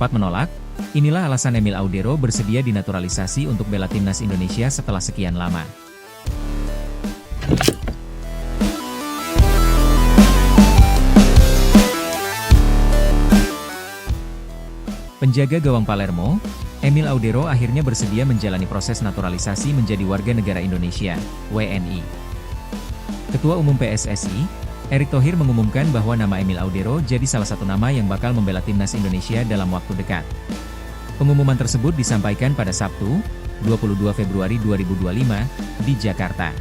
sempat menolak, inilah alasan Emil Audero bersedia dinaturalisasi untuk bela timnas Indonesia setelah sekian lama. Penjaga gawang Palermo, Emil Audero akhirnya bersedia menjalani proses naturalisasi menjadi warga negara Indonesia, WNI. Ketua Umum PSSI, Erick Thohir mengumumkan bahwa nama Emil Audero jadi salah satu nama yang bakal membela timnas Indonesia dalam waktu dekat. Pengumuman tersebut disampaikan pada Sabtu, 22 Februari 2025, di Jakarta.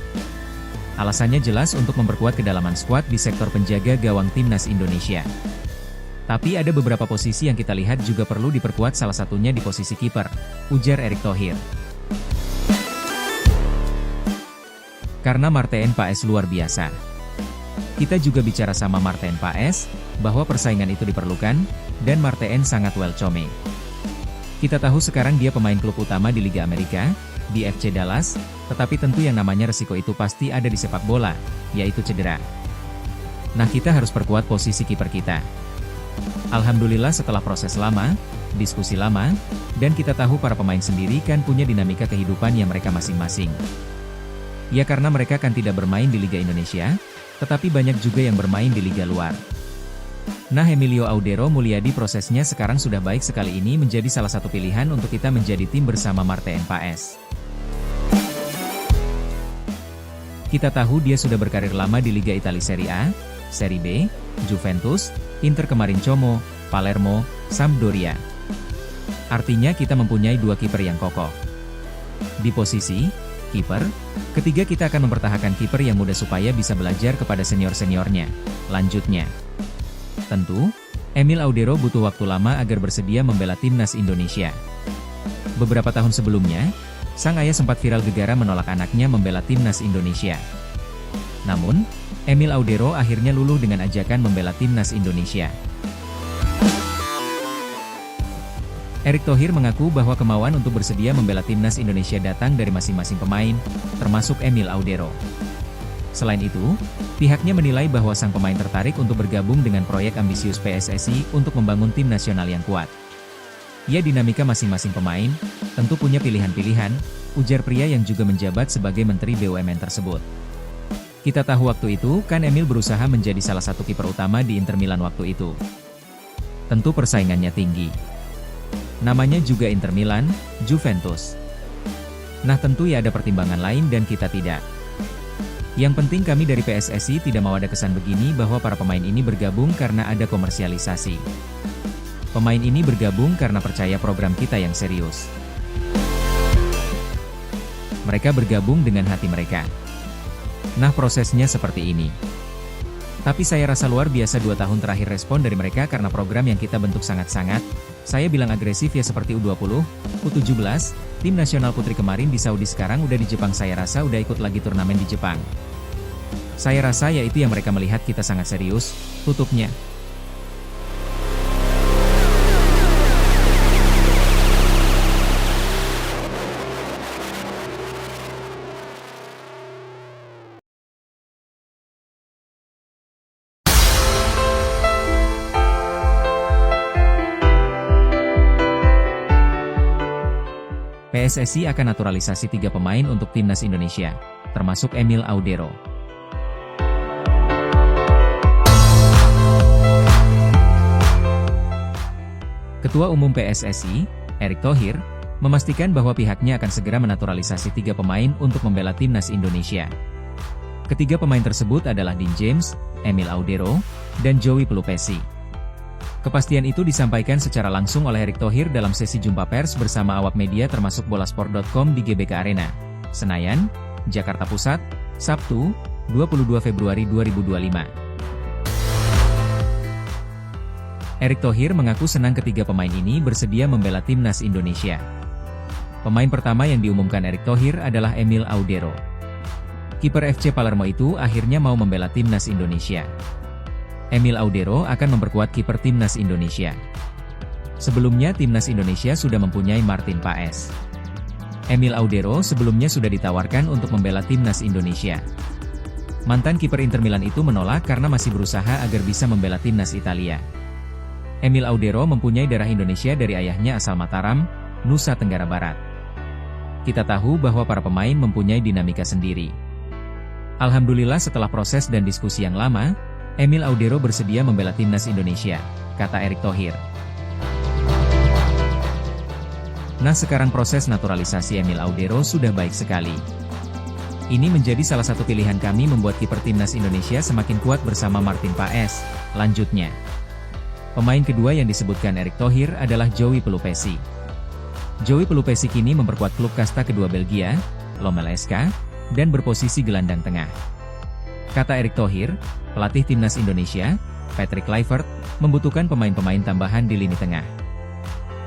Alasannya jelas untuk memperkuat kedalaman skuad di sektor penjaga gawang timnas Indonesia. Tapi ada beberapa posisi yang kita lihat juga perlu diperkuat, salah satunya di posisi kiper, ujar Erick Thohir. Karena Marten Paes luar biasa. Kita juga bicara sama Marten Paes, bahwa persaingan itu diperlukan, dan Marten sangat welcome. Kita tahu sekarang dia pemain klub utama di Liga Amerika, di FC Dallas, tetapi tentu yang namanya resiko itu pasti ada di sepak bola, yaitu cedera. Nah, kita harus perkuat posisi kiper kita. Alhamdulillah setelah proses lama, diskusi lama, dan kita tahu para pemain sendiri kan punya dinamika kehidupan yang mereka masing-masing. Ya karena mereka kan tidak bermain di Liga Indonesia, tetapi banyak juga yang bermain di Liga luar. Nah, Emilio Audero Mulyadi prosesnya sekarang sudah baik sekali, ini menjadi salah satu pilihan untuk kita menjadi tim bersama Marten Paes. Kita tahu dia sudah berkarir lama di Liga Italia Serie A, Serie B, Juventus, Inter kemarin Como, Palermo, Sampdoria. Artinya kita mempunyai dua kiper yang kokoh. Di posisi kiper, ketiga kita akan mempertahankan kiper yang muda supaya bisa belajar kepada senior-seniornya. Lanjutnya, tentu, Emil Audero butuh waktu lama agar bersedia membela timnas Indonesia. Beberapa tahun sebelumnya, sang ayah sempat viral gegara menolak anaknya membela timnas Indonesia. Namun, Emil Audero akhirnya luluh dengan ajakan membela timnas Indonesia. Erick Thohir mengaku bahwa kemauan untuk bersedia membela timnas Indonesia datang dari masing-masing pemain, termasuk Emil Audero. Selain itu, pihaknya menilai bahwa sang pemain tertarik untuk bergabung dengan proyek ambisius PSSI untuk membangun tim nasional yang kuat. Ya, dinamika masing-masing pemain, tentu punya pilihan-pilihan, ujar pria yang juga menjabat sebagai Menteri BUMN tersebut. Kita tahu waktu itu kan Emil berusaha menjadi salah satu kiper utama di Inter Milan waktu itu. Tentu persaingannya tinggi. Namanya juga Inter Milan, Juventus. Nah, tentu ya ada pertimbangan lain dan kita tidak. Yang penting kami dari PSSI tidak mau ada kesan begini bahwa para pemain ini bergabung karena ada komersialisasi. Pemain ini bergabung karena percaya program kita yang serius. Mereka bergabung dengan hati mereka. Nah, prosesnya seperti ini. Tapi saya rasa luar biasa 2 tahun terakhir respon dari mereka karena program yang kita bentuk sangat-sangat, saya bilang agresif ya, seperti U20, U17, tim nasional putri kemarin di Saudi, sekarang udah di Jepang, saya rasa udah ikut lagi turnamen di Jepang. Saya rasa ya itu yang mereka melihat kita sangat serius, tutupnya. PSSI akan naturalisasi 3 pemain untuk timnas Indonesia, termasuk Emil Audero. Ketua Umum PSSI, Erick Thohir, memastikan bahwa pihaknya akan segera menaturalisasi 3 pemain untuk membela timnas Indonesia. Ketiga pemain tersebut adalah Dean James, Emil Audero, dan Joey Pelupesi. Kepastian itu disampaikan secara langsung oleh Erick Thohir dalam sesi jumpa pers bersama awak media termasuk bolasport.com di GBK Arena, Senayan, Jakarta Pusat, Sabtu, 22 Februari 2025. Erick Thohir mengaku senang ketiga pemain ini bersedia membela timnas Indonesia. Pemain pertama yang diumumkan Erick Thohir adalah Emil Audero. Kiper FC Palermo itu akhirnya mau membela timnas Indonesia. Emil Audero akan memperkuat kiper timnas Indonesia. Sebelumnya timnas Indonesia sudah mempunyai Marten Paes. Emil Audero sebelumnya sudah ditawarkan untuk membela timnas Indonesia. Mantan kiper Inter Milan itu menolak karena masih berusaha agar bisa membela timnas Italia. Emil Audero mempunyai darah Indonesia dari ayahnya asal Mataram, Nusa Tenggara Barat. Kita tahu bahwa para pemain mempunyai dinamika sendiri. Alhamdulillah setelah proses dan diskusi yang lama, Emil Audero bersedia membela timnas Indonesia, kata Erick Thohir. Nah, sekarang proses naturalisasi Emil Audero sudah baik sekali. Ini menjadi salah satu pilihan kami membuat kiper timnas Indonesia semakin kuat bersama Martin Paes, lanjutnya. Pemain kedua yang disebutkan Erick Thohir adalah Joey Pelupesi. Joey Pelupesi kini memperkuat klub kasta kedua Belgia, Lommel SK, dan berposisi gelandang tengah. Kata Erick Thohir, pelatih timnas Indonesia, Patrick Kluivert, membutuhkan pemain-pemain tambahan di lini tengah.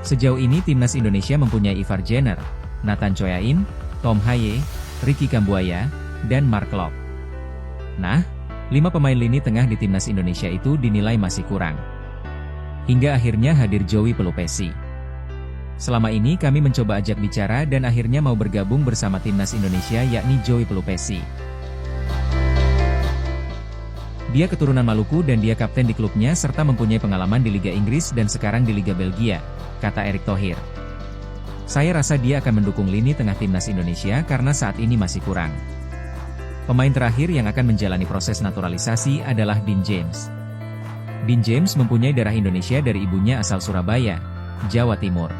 Sejauh ini timnas Indonesia mempunyai Ivar Jenner, Nathan Choyain, Tom Haye, Ricky Kambuaya, dan Mark Klok. Nah, 5 pemain lini tengah di timnas Indonesia itu dinilai masih kurang. Hingga akhirnya hadir Joey Pelupesi. Selama ini kami mencoba ajak bicara dan akhirnya mau bergabung bersama timnas Indonesia yakni Joey Pelupesi. Dia keturunan Maluku dan dia kapten di klubnya serta mempunyai pengalaman di Liga Inggris dan sekarang di Liga Belgia, kata Erick Thohir. Saya rasa dia akan mendukung lini tengah timnas Indonesia karena saat ini masih kurang. Pemain terakhir yang akan menjalani proses naturalisasi adalah Dean James. Dean James mempunyai darah Indonesia dari ibunya asal Surabaya, Jawa Timur.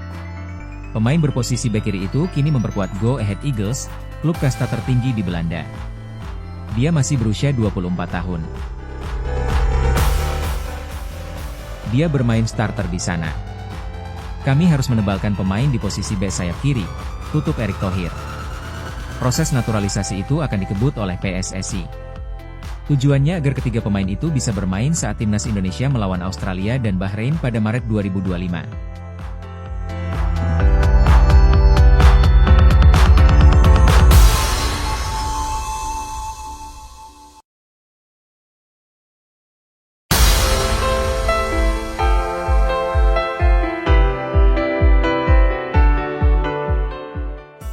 Pemain berposisi bek kiri itu kini memperkuat Go Ahead Eagles, klub kasta tertinggi di Belanda. Dia masih berusia 24 tahun. Dia bermain starter di sana. Kami harus menebalkan pemain di posisi bek sayap kiri, tutup Erick Thohir. Proses naturalisasi itu akan dikebut oleh PSSI. Tujuannya agar ketiga pemain itu bisa bermain saat timnas Indonesia melawan Australia dan Bahrain pada Maret 2025.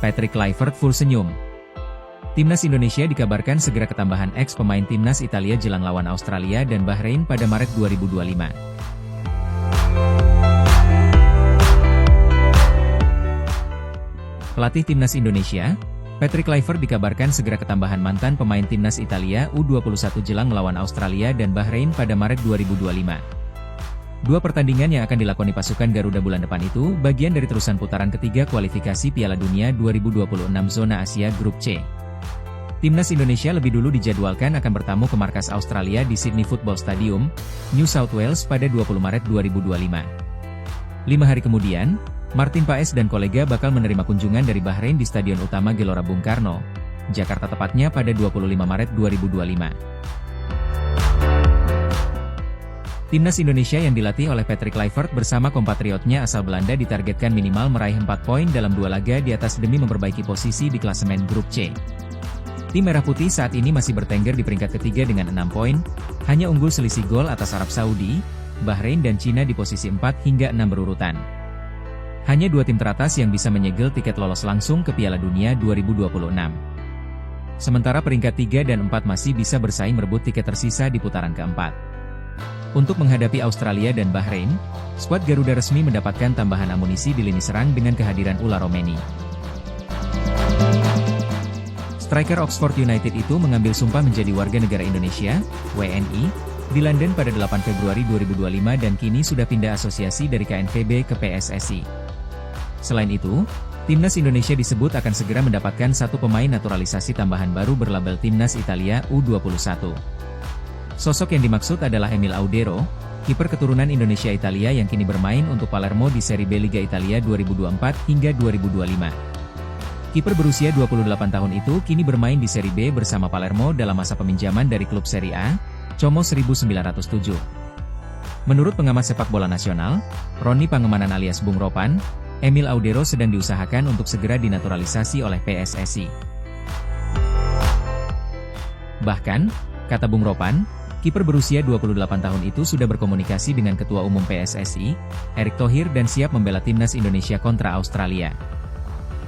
Patrick Kluivert full senyum. Timnas Indonesia dikabarkan segera ketambahan ex-pemain timnas Italia jelang lawan Australia dan Bahrain pada Maret 2025. Pelatih timnas Indonesia, Patrick Kluivert dikabarkan segera ketambahan mantan pemain timnas Italia U21 jelang melawan Australia dan Bahrain pada Maret 2025. 2 pertandingan yang akan dilakoni pasukan Garuda bulan depan itu bagian dari terusan putaran ketiga kualifikasi Piala Dunia 2026 Zona Asia Grup C. Timnas Indonesia lebih dulu dijadwalkan akan bertamu ke markas Australia di Sydney Football Stadium, New South Wales pada 20 Maret 2025. 5 hari kemudian, Martin Paes dan kolega bakal menerima kunjungan dari Bahrain di Stadion Utama Gelora Bung Karno, Jakarta tepatnya pada 25 Maret 2025. Timnas Indonesia yang dilatih oleh Patrick Kluivert bersama kompatriotnya asal Belanda ditargetkan minimal meraih 4 poin dalam 2 laga di atas demi memperbaiki posisi di klasemen Grup C. Tim Merah Putih saat ini masih bertengger di peringkat ketiga dengan 6 poin, hanya unggul selisih gol atas Arab Saudi, Bahrain dan Cina di posisi 4 hingga 6 berurutan. Hanya 2 tim teratas yang bisa menyegel tiket lolos langsung ke Piala Dunia 2026. Sementara peringkat 3 dan 4 masih bisa bersaing merebut tiket tersisa di putaran keempat. Untuk menghadapi Australia dan Bahrain, skuad Garuda resmi mendapatkan tambahan amunisi di lini serang dengan kehadiran Ula Romeni. Striker Oxford United itu mengambil sumpah menjadi warga negara Indonesia, WNI, di London pada 8 Februari 2025 dan kini sudah pindah asosiasi dari KNVB ke PSSI. Selain itu, Timnas Indonesia disebut akan segera mendapatkan 1 pemain naturalisasi tambahan baru berlabel Timnas Italia U21. Sosok yang dimaksud adalah Emil Audero, kiper keturunan Indonesia-Italia yang kini bermain untuk Palermo di Serie B Liga Italia 2024 hingga 2025. Kiper berusia 28 tahun itu kini bermain di Serie B bersama Palermo dalam masa peminjaman dari klub Serie A, Como 1907. Menurut pengamat sepak bola nasional, Roni Pangemanan alias Bung Ropan, Emil Audero sedang diusahakan untuk segera dinaturalisasi oleh PSSI. Bahkan, kata Bung Ropan, kiper berusia 28 tahun itu sudah berkomunikasi dengan Ketua Umum PSSI, Erick Thohir dan siap membela timnas Indonesia kontra Australia.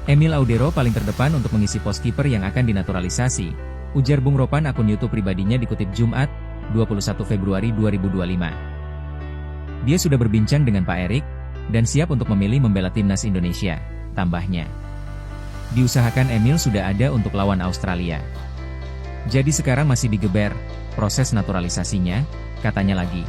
Emil Audero paling terdepan untuk mengisi pos kiper yang akan dinaturalisasi, ujar Bung Ropan akun YouTube pribadinya dikutip Jumat, 21 Februari 2025. Dia sudah berbincang dengan Pak Erik, dan siap untuk memilih membela timnas Indonesia, tambahnya. Diusahakan Emil sudah ada untuk lawan Australia. Jadi sekarang masih digeber proses naturalisasinya, katanya lagi.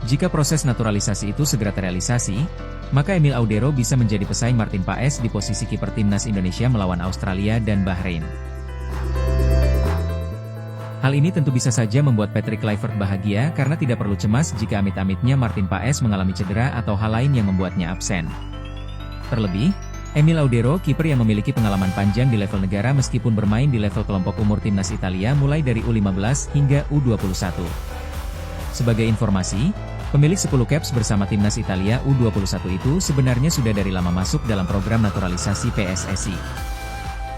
Jika proses naturalisasi itu segera terrealisasi, maka Emil Audero bisa menjadi pesaing Martin Paes di posisi kiper timnas Indonesia melawan Australia dan Bahrain. Hal ini tentu bisa saja membuat Patrick Kluivert bahagia karena tidak perlu cemas jika amit-amitnya Martin Paes mengalami cedera atau hal lain yang membuatnya absen. Terlebih, Emil Audero, kiper yang memiliki pengalaman panjang di level negara meskipun bermain di level kelompok umur timnas Italia mulai dari U15 hingga U21. Sebagai informasi, pemilik 10 caps bersama timnas Italia U21 itu sebenarnya sudah dari lama masuk dalam program naturalisasi PSSI.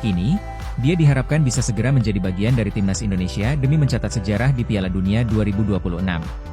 Kini, dia diharapkan bisa segera menjadi bagian dari timnas Indonesia demi mencatat sejarah di Piala Dunia 2026.